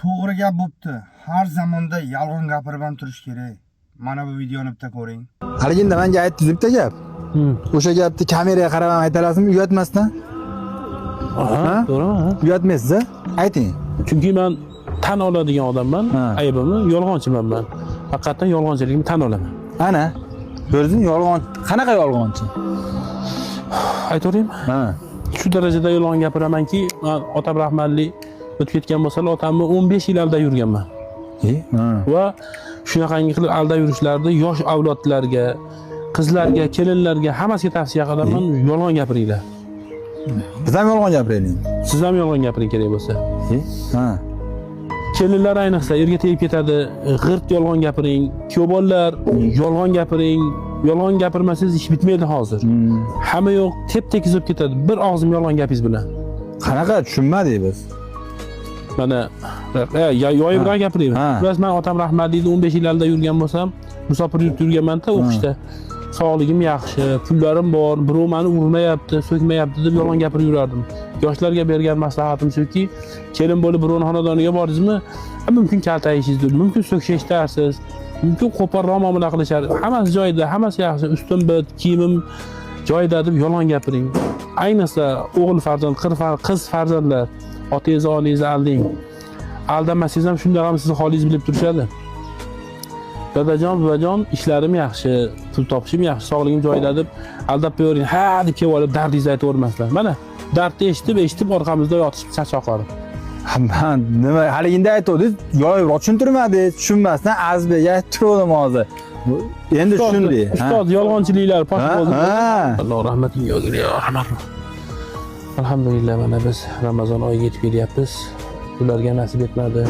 To'g'ri gap bo'pti. Har zamonda yolg'on gapirib ham turish kerak. Mana bu videoni bitta ko'ring. Haligida menga aytdi bitta gap. O'sha gapni kameraga qarab ham ayta olasizmi, uyatmasdan? Aha, to'g'rimi? Uyatmaysiz-a? Ayting. Chunki men tan oladigan odamman, aybimni, yolg'onchiman men. Haqiqatan yolg'onchiligimni tan olaman. Ana, ko'rdingmi, yolg'on. Qanaqa yolg'onchi? Aytaveraymi? Ha. Shu darajada yolg'on gapiramanki, men otam rahmatli o'tib ketgan bo'lsalar, otamni 15 yil aldab yurganman. Va shunaqangi qilib aldab yurishlarida yosh avlodlarga, qizlarga, kelinlarga hammasiga tavsiya qilaman, yolg'on gapiringlar. Biz ham yolg'on gapiraylik. Siz ham yolg'on gapiring kerak bo'lsa. Ha. Kelinlar ayniqsa erga tegib ketadi, g'irt yolg'on gapiring. Kuyovlar yolg'on gapiring. Yolg'on gapirmasangiz ish bitmaydi hozir. Hamma yo'q tep-tekis bo'lib ketadi. Bir og'zim yolg'on gapingiz bilan. Qanaqa tushunmadik biz. Mana yoyibroq gapirayman. Biz men otam rahmatlikni 15 yil aldab yurgan bo'lsam, musofir yurganman-da o'qishda. Sog'ligim yaxshi, pullarim bor, birov meni urmayapti, so'kmayapti deb yolg'on gapirib yurardim. Yoshlarga bergan maslahatim shuki, kelin bo'lib birovning xonadoniga bordingizmi, mumkin kaltayishingiz, mumkin so'kishasiz, mumkin qo'polroq muomala qilishar. Hammasi joyida, hammasi yaxshi, ustim bit, kiyimim joyida deb yolg'on gapiring. Ayniqsa o'g'il farzand, qiz farzandlar, otangizni, onangizni alding. Aldamasangiz ham shunday ham sizni holingizni bilib turishadi. Dadajon, buvajon, ishlarim yaxshi, pul topishim yaxshi, sog'ligim joyida deb aldab qo'yavering. Ha deb kelib olib dardingizni aytavermaslar. Mana dardni eshitib orqamizda yotishib charchoqarib. Men nima haliginda aytdingiz, yoyibroq tushuntirmadingiz, tushunmasdan azbek aytdim hozir. Endi tushundik. Ustoz yolg'onchiliklar fosh bo'ldi. Alloh rahmatingga o'g'ir ya rahmat. Alhamdulillah mana biz Ramazon oyiga yetib kelyapmiz. Ularga nasib etmadi.